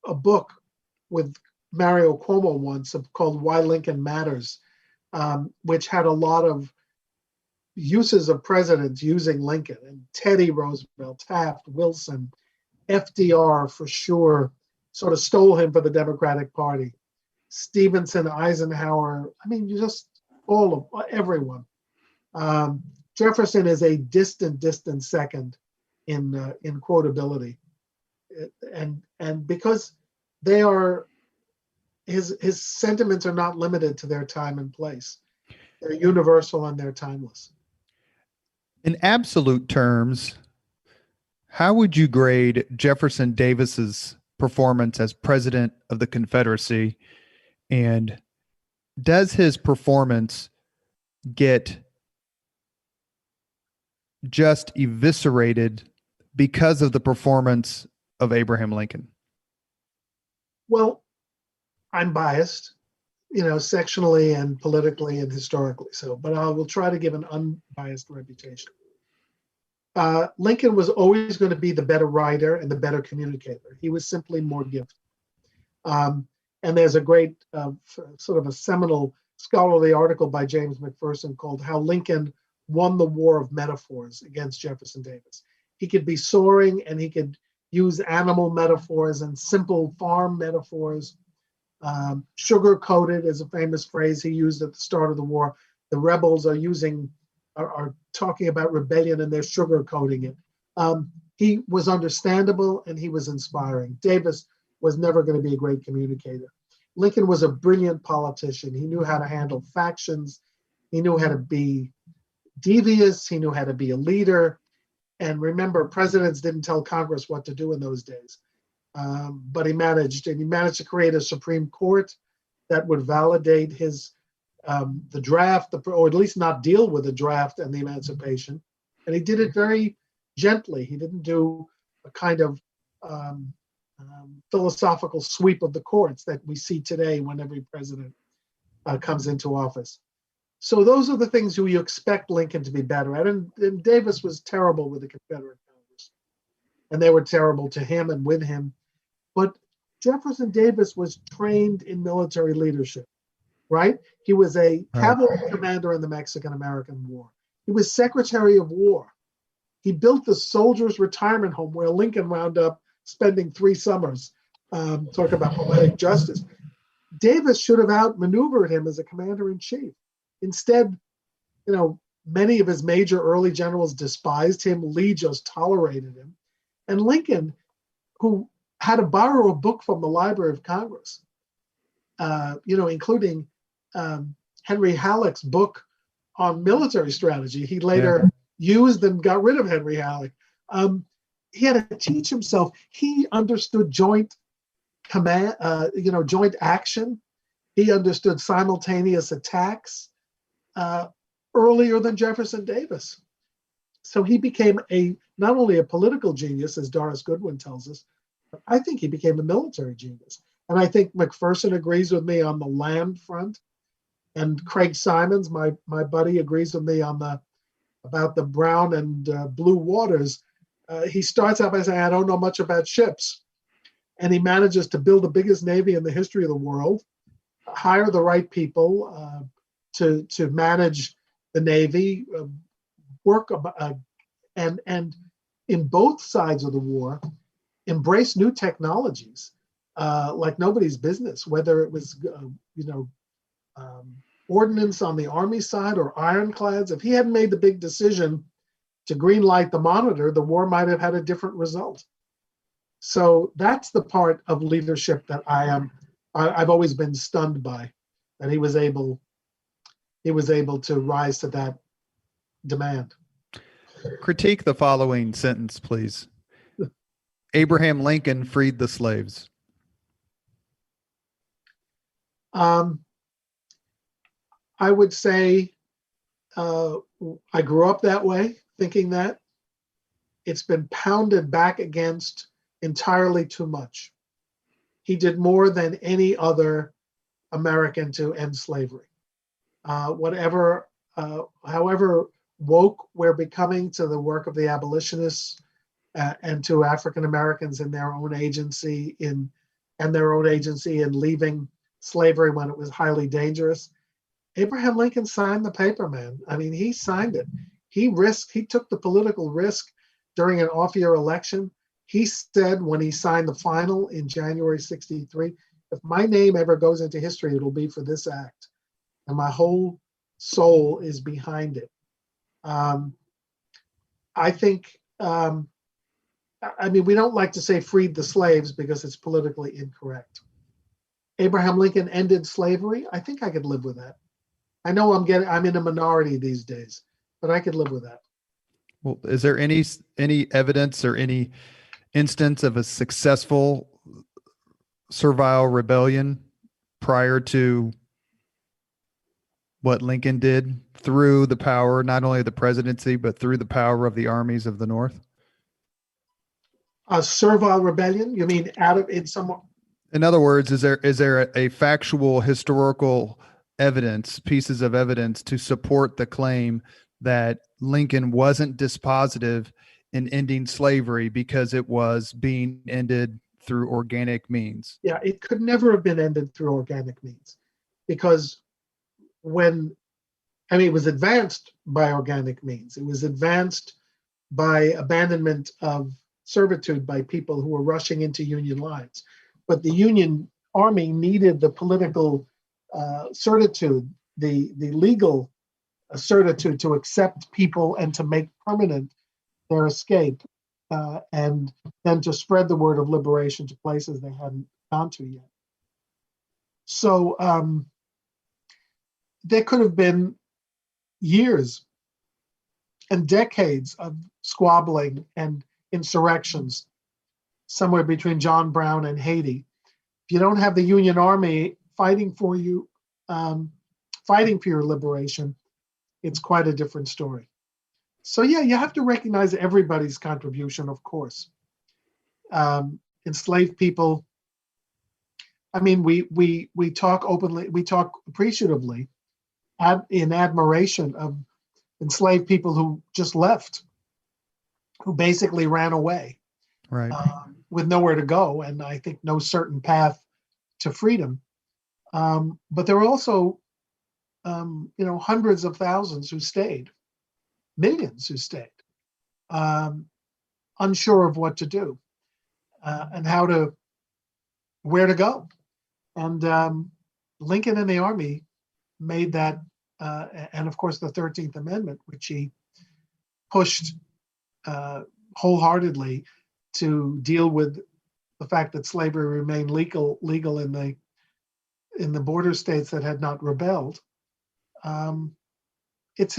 book with Mario Cuomo once called Why Lincoln Matters, which had a lot of uses of presidents using Lincoln, and Teddy Roosevelt, Taft, Wilson, FDR for sure, sort of stole him for the Democratic Party. Stevenson, Eisenhower, I mean, just everyone. Jefferson is a distant second in quotability, and because they are, his sentiments are not limited to their time and place. They're universal and they're timeless. In absolute terms, how would you grade Jefferson Davis's performance as president of the Confederacy? And does his performance get just eviscerated because of the performance of Abraham Lincoln? Well, I'm biased, sectionally and politically and historically. But I will try to give an unbiased reputation. Lincoln was always going to be the better writer and the better communicator. He was simply more gifted. And there's a great sort of a seminal scholarly article by James McPherson called How Lincoln Won the War of Metaphors Against Jefferson Davis. He could be soaring and he could use animal metaphors and simple farm metaphors. Sugar-coated is a famous phrase he used at the start of the war. The rebels are talking about rebellion and they're sugar-coating it. He was understandable and he was inspiring. Davis was never going to be a great communicator. Lincoln was a brilliant politician. He knew how to handle factions. He knew how to be devious. He knew how to be a leader. And remember, presidents didn't tell Congress what to do in those days. But he managed to create a Supreme Court that would validate the draft, or at least not deal with the draft and the emancipation. And he did it very gently. He didn't do a kind of philosophical sweep of the courts that we see today when every president comes into office. So those are the things you expect Lincoln to be better at. And Davis was terrible with the Confederate Congress. And they were terrible to him and with him. But Jefferson Davis was trained in military leadership, right? He was a cavalry commander in the Mexican-American War. He was Secretary of War. He built the soldiers' retirement home where Lincoln wound up spending 3 summers. Talk about poetic justice. Davis should have outmaneuvered him as a commander-in-chief. Instead, many of his major early generals despised him. Lee just tolerated him. And Lincoln, who had to borrow a book from the Library of Congress, including Henry Halleck's book on military strategy. He later used and got rid of Henry Halleck. He had to teach himself. He understood joint command, joint action. He understood simultaneous attacks earlier than Jefferson Davis. So he became not only a political genius, as Doris Goodwin tells us, but I think he became a military genius. And I think McPherson agrees with me on the land front. And Craig Simons, my buddy, agrees with me on about the brown and blue waters. he starts out by saying, I don't know much about ships. And he manages to build the biggest navy in the history of the world, hire the right people to manage the navy, work and in both sides of the war, embrace new technologies like nobody's business. Whether it was ordnance on the Army side or ironclads, if he hadn't made the big decision to green light the Monitor, the war might have had a different result. So that's the part of leadership that I've always been stunned by, that he was able to rise to that demand. Critique the following sentence, please. Abraham Lincoln freed the slaves. I would say I grew up that way, thinking that. It's been pounded back against entirely too much. He did more than any other American to end slavery. However woke we're becoming to the work of the abolitionists and to African Americans in their own agency in leaving slavery when it was highly dangerous. Abraham Lincoln signed the paper, man. I mean, he signed it. He took the political risk during an off-year election. He said when he signed the final in January 63, if my name ever goes into history, it'll be for this act. And my whole soul is behind it. I think, we don't like to say freed the slaves because it's politically incorrect. Abraham Lincoln ended slavery. I think I could live with that. I know I'm in a minority these days, but I could live with that. Well, is there any evidence or any instance of a successful servile rebellion prior to what Lincoln did through the power, not only of the presidency, but through the power of the armies of the North? A servile rebellion? You mean In other words, is there a factual historical evidence, pieces of evidence to support the claim that Lincoln wasn't dispositive in ending slavery because it was being ended through organic means? Yeah, it could never have been ended through organic means, because it was advanced by organic means. It was advanced by abandonment of servitude by people who were rushing into Union lines. But the Union Army needed the political certitude, the legal certitude to accept people and to make permanent their escape, and then to spread the word of liberation to places they hadn't gone to yet. So there could have been years and decades of squabbling and insurrections somewhere between John Brown and Haiti. If you don't have the Union Army fighting for you, fighting for your liberation, it's quite a different story. So yeah, you have to recognize everybody's contribution, of course. Enslaved people. I mean, we talk openly, we talk appreciatively, in admiration of enslaved people who just left, who basically ran away, right, with nowhere to go, and I think no certain path to freedom. But there were also, hundreds of thousands who stayed, millions who stayed, unsure of what to do and where to go. And Lincoln and the Army made that, and of course the 13th Amendment, which he pushed wholeheartedly to deal with the fact that slavery remained legal in the border states that had not rebelled. It's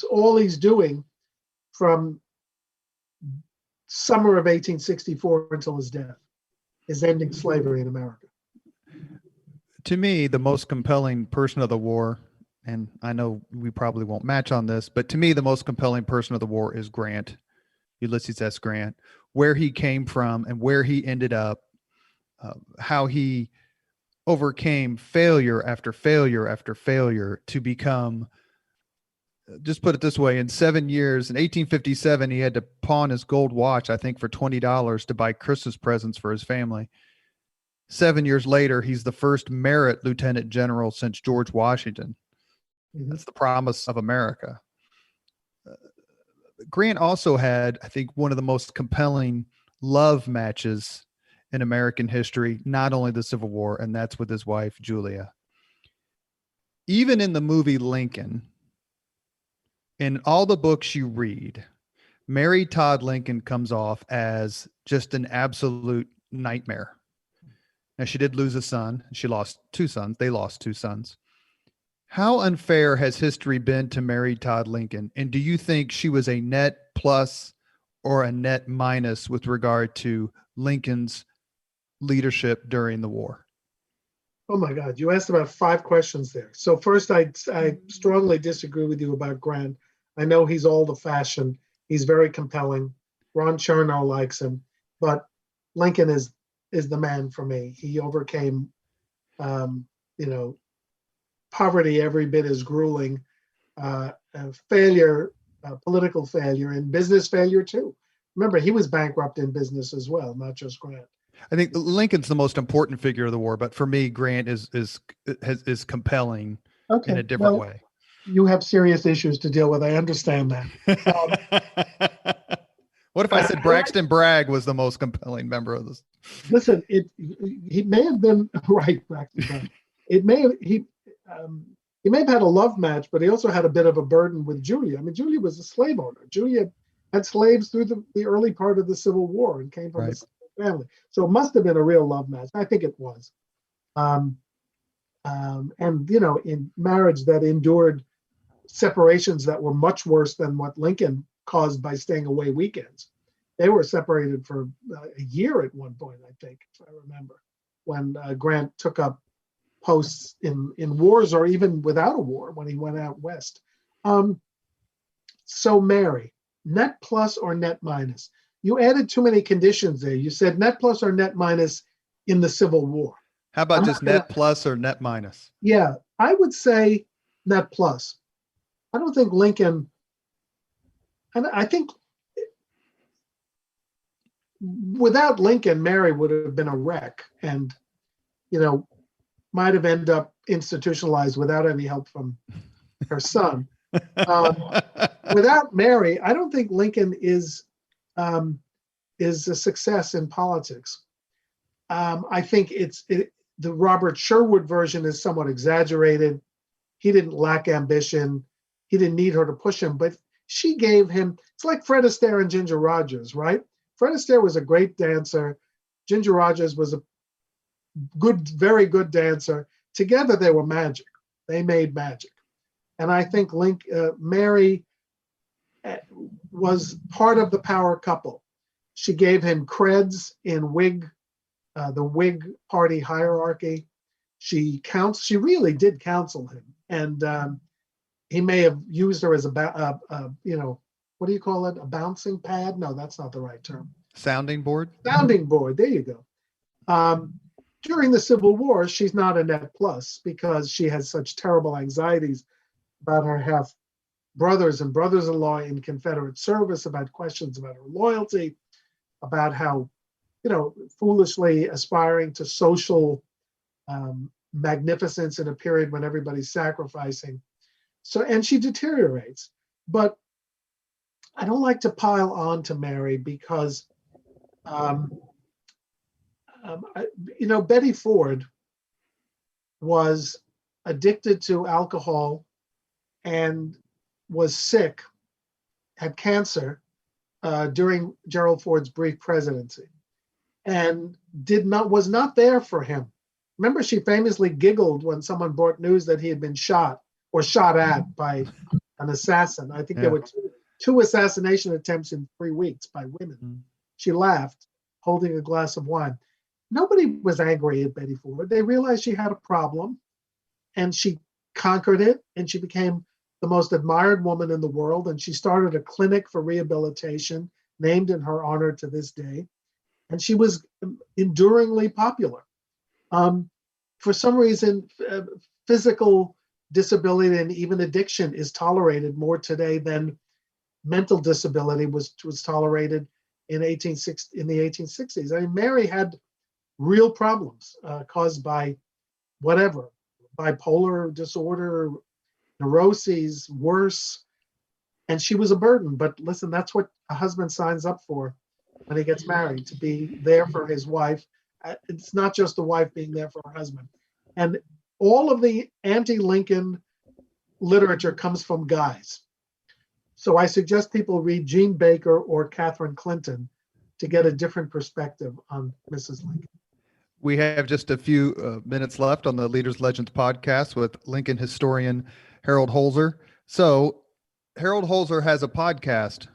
all he's doing from summer of 1864 until his death, is ending slavery in America. To me, the most compelling person of the war, and I know we probably won't match on this, but to me, the most compelling person of the war is Grant, Ulysses S. Grant, where he came from and where he ended up, how he overcame failure after failure after failure to become just put it this way, in 7 years, in 1857, he had to pawn his gold watch, I think, for $20 to buy Christmas presents for his family. 7 years later, he's the first merit lieutenant general since George Washington. That's the promise of America. Grant also had, I think, one of the most compelling love matches in American history, not only the Civil War, and that's with his wife, Julia. Even in the movie Lincoln, in all the books you read, Mary Todd Lincoln comes off as just an absolute nightmare. Now, she did lose a son. She lost two sons. They lost two sons. How unfair has history been to Mary Todd Lincoln? And do you think she was a net plus or a net minus with regard to Lincoln's leadership during the war? Oh my God, you asked about 5 questions there. So first, I strongly disagree with you about Grant. I know he's all the fashion. He's very compelling. Ron Chernow likes him, but Lincoln is the man for me. He overcame, poverty every bit as grueling, failure, political failure, and business failure too. Remember, he was bankrupt in business as well, not just Grant. I think Lincoln's the most important figure of the war, but for me, Grant is compelling in a different way. You have serious issues to deal with. I understand that. What if I said Braxton Bragg was the most compelling member of this? Listen, he may have been right, Braxton Bragg. He may have had a love match, but he also had a bit of a burden with Julia. I mean, Julia was a slave owner. Julia had slaves through the early part of the Civil War and came from a family. So it must have been a real love match. I think it was. And, in marriage that endured separations that were much worse than what Lincoln caused by staying away weekends. They were separated for a year at one point, I think, if I remember, when Grant took up posts in wars or even without a war when he went out west. So Mary, net plus or net minus? You added too many conditions there. You said net plus or net minus in the Civil War. How about just net plus or net minus? Yeah, I would say net plus. I don't think Lincoln, and I think without Lincoln, Mary would have been a wreck and, might have ended up institutionalized without any help from her son. Without Mary, I don't think Lincoln is a success in politics. I think the Robert Sherwood version is somewhat exaggerated. He didn't lack ambition. He didn't need her to push him, but she gave him, it's like Fred Astaire and Ginger Rogers, right? Fred Astaire was a great dancer. Ginger Rogers was a very good dancer. Together they were magic. They made magic. And I think Mary was part of the power couple. She gave him creds in the Whig party hierarchy. She really did counsel him. And he may have used her as what do you call it? A bouncing pad? No, that's not the right term. Sounding board? Sounding board. There you go. During the Civil War, she's not a net plus because she has such terrible anxieties about her half brothers and brothers-in-law in Confederate service, about questions about her loyalty, about how, foolishly aspiring to social magnificence in a period when everybody's sacrificing. And she deteriorates. But I don't like to pile on to Mary because, Betty Ford was addicted to alcohol and was sick, had cancer during Gerald Ford's brief presidency, and was not there for him. Remember, she famously giggled when someone brought news that he had been shot or shot at by an assassin. I think there were two assassination attempts in 3 weeks by women. She laughed, holding a glass of wine. Nobody was angry at Betty Ford. They realized she had a problem, and she conquered it, and she became the most admired woman in the world, and she started a clinic for rehabilitation named in her honor to this day, and she was enduringly popular. For some reason, physical disability and even addiction is tolerated more today than mental disability was tolerated in the 1860s. I mean, Mary had real problems caused by whatever, bipolar disorder, neuroses, worse, and she was a burden. But listen, that's what a husband signs up for when he gets married, to be there for his wife. It's not just the wife being there for her husband. And all of the anti-Lincoln literature comes from guys. So I suggest people read Jean Baker or Catherine Clinton to get a different perspective on Mrs. Lincoln. We have just a few minutes left on the Leaders Legends podcast with Lincoln historian Harold Holzer. So Harold Holzer has a podcast.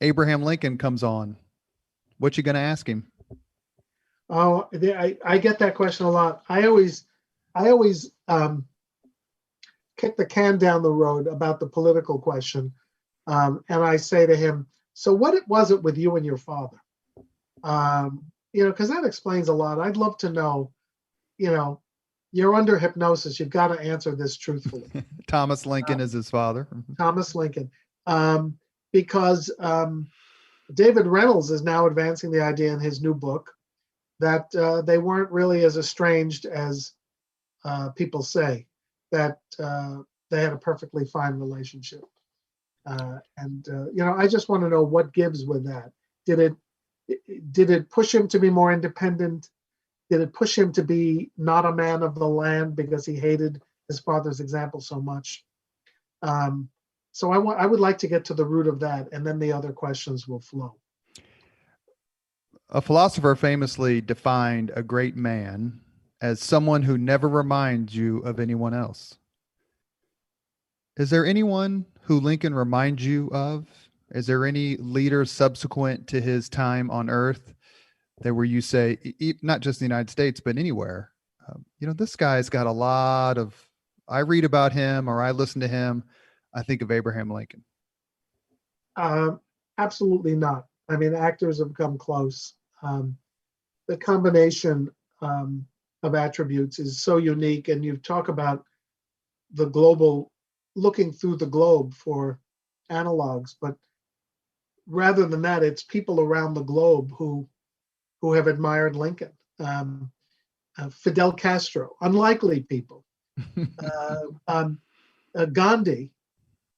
Abraham Lincoln comes on. What you going to ask him? Oh, I get that question a lot. I always kick the can down the road about the political question, and I say to him, "So what was it with you and your father?" Because that explains a lot. I'd love to know. You're under hypnosis. You've got to answer this truthfully. Thomas Lincoln is his father. Thomas Lincoln, because David Reynolds is now advancing the idea in his new book that they weren't really as estranged as people say, that they had a perfectly fine relationship. I just want to know what gives with that. Did it push him to be more independent? Did it push him to be not a man of the land because he hated his father's example so much? So I would like to get to the root of that, and then the other questions will flow. A philosopher famously defined a great man as someone who never reminds you of anyone else. Is there anyone who Lincoln reminds you of? Is there any leader subsequent to his time on earth that where you say, not just in the United States, but anywhere, this guy's got a lot of, I read about him or I listen to him, I think of Abraham Lincoln? Absolutely not. I mean, actors have come close. The combination of attributes is so unique, and you talk about the global, looking through the globe for analogs, but rather than that, it's people around the globe who have admired Lincoln. Fidel Castro, unlikely people. Gandhi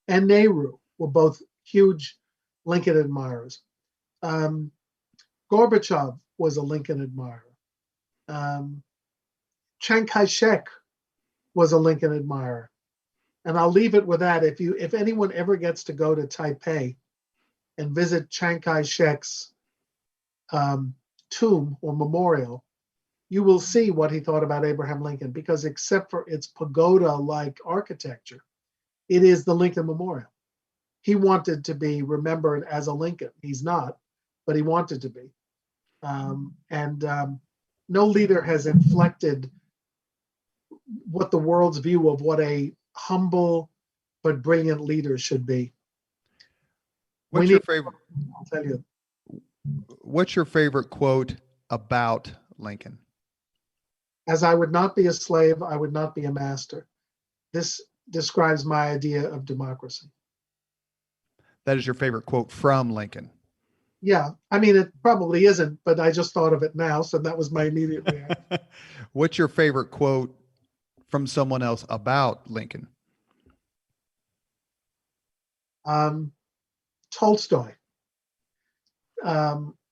and Nehru were both huge Lincoln admirers. Gorbachev was a Lincoln admirer. Chiang Kai-shek was a Lincoln admirer. And I'll leave it with that. If anyone ever gets to go to Taipei and visit Chiang Kai-shek's tomb or memorial, you will see what he thought about Abraham Lincoln, because except for its pagoda-like architecture, it is the Lincoln Memorial. He wanted to be remembered as a Lincoln. He's not, but he wanted to be. No leader has inflected what the world's view of what a humble but brilliant leader should be. What's your favorite? I'll tell you. What's your favorite quote about Lincoln? As I would not be a slave, I would not be a master. This describes my idea of democracy. That is your favorite quote from Lincoln? Yeah, I mean, it probably isn't, but I just thought of it now, so that was my immediate reaction. What's your favorite quote from someone else about Lincoln? Tolstoy,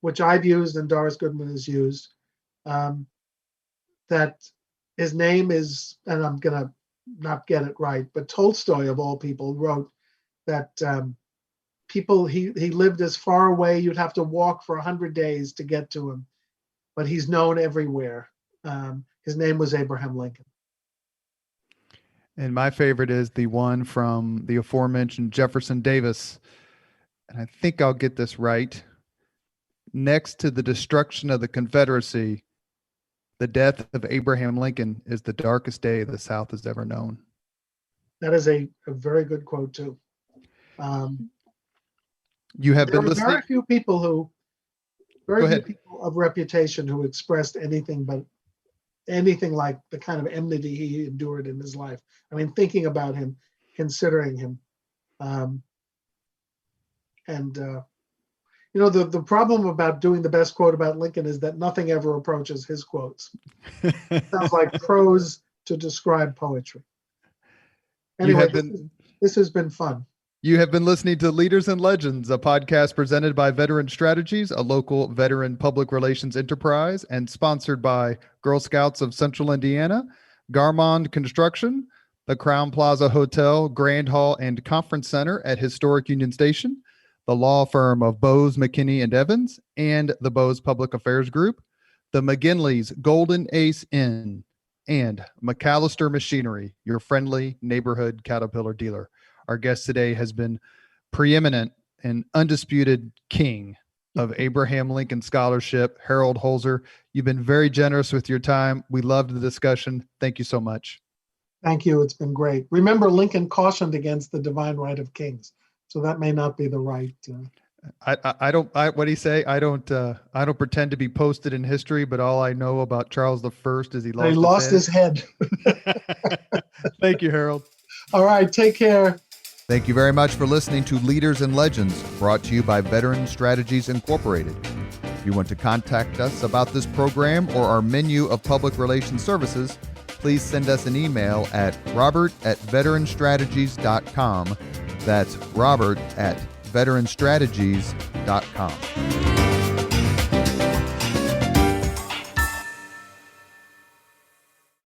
which I've used and Doris Goodman has used, that his name is, and I'm going to not get it right, but Tolstoy, of all people, wrote that he lived as far away, you'd have to walk for 100 days to get to him, but he's known everywhere. His name was Abraham Lincoln. And my favorite is the one from the aforementioned Jefferson Davis. And I think I'll get this right. Next to the destruction of the Confederacy, the death of Abraham Lincoln is the darkest day the South has ever known. That is a very good quote, too. You have been listening. Very few people of reputation who expressed anything but anything like the kind of enmity he endured in his life. I mean, thinking about him, considering him. The problem about doing the best quote about Lincoln is that nothing ever approaches his quotes. Sounds like prose to describe poetry. Anyway, this has been fun. You have been listening to Leaders and Legends, a podcast presented by Veteran Strategies, a local veteran public relations enterprise, and sponsored by Girl Scouts of Central Indiana, Garmond Construction, the Crown Plaza Hotel, Grand Hall, and Conference Center at Historic Union Station, the law firm of Bose, McKinney, and Evans, and the Bose Public Affairs Group, the McGinley's Golden Ace Inn, and McAllister Machinery, your friendly neighborhood Caterpillar dealer. Our guest today has been preeminent and undisputed king of Abraham Lincoln Scholarship, Harold Holzer. You've been very generous with your time. We loved the discussion. Thank you so much. Thank you. It's been great. Remember, Lincoln cautioned against the divine right of kings, so that may not be the right. What do you say? I don't pretend to be posted in history, but all I know about Charles I is he lost his head. Thank you, Harold. All right. Take care. Thank you very much for listening to Leaders and Legends, brought to you by Veteran Strategies Incorporated. If you want to contact us about this program or our menu of public relations services, please send us an email at robert@veteranstrategies.com. That's robert@veteranstrategies.com.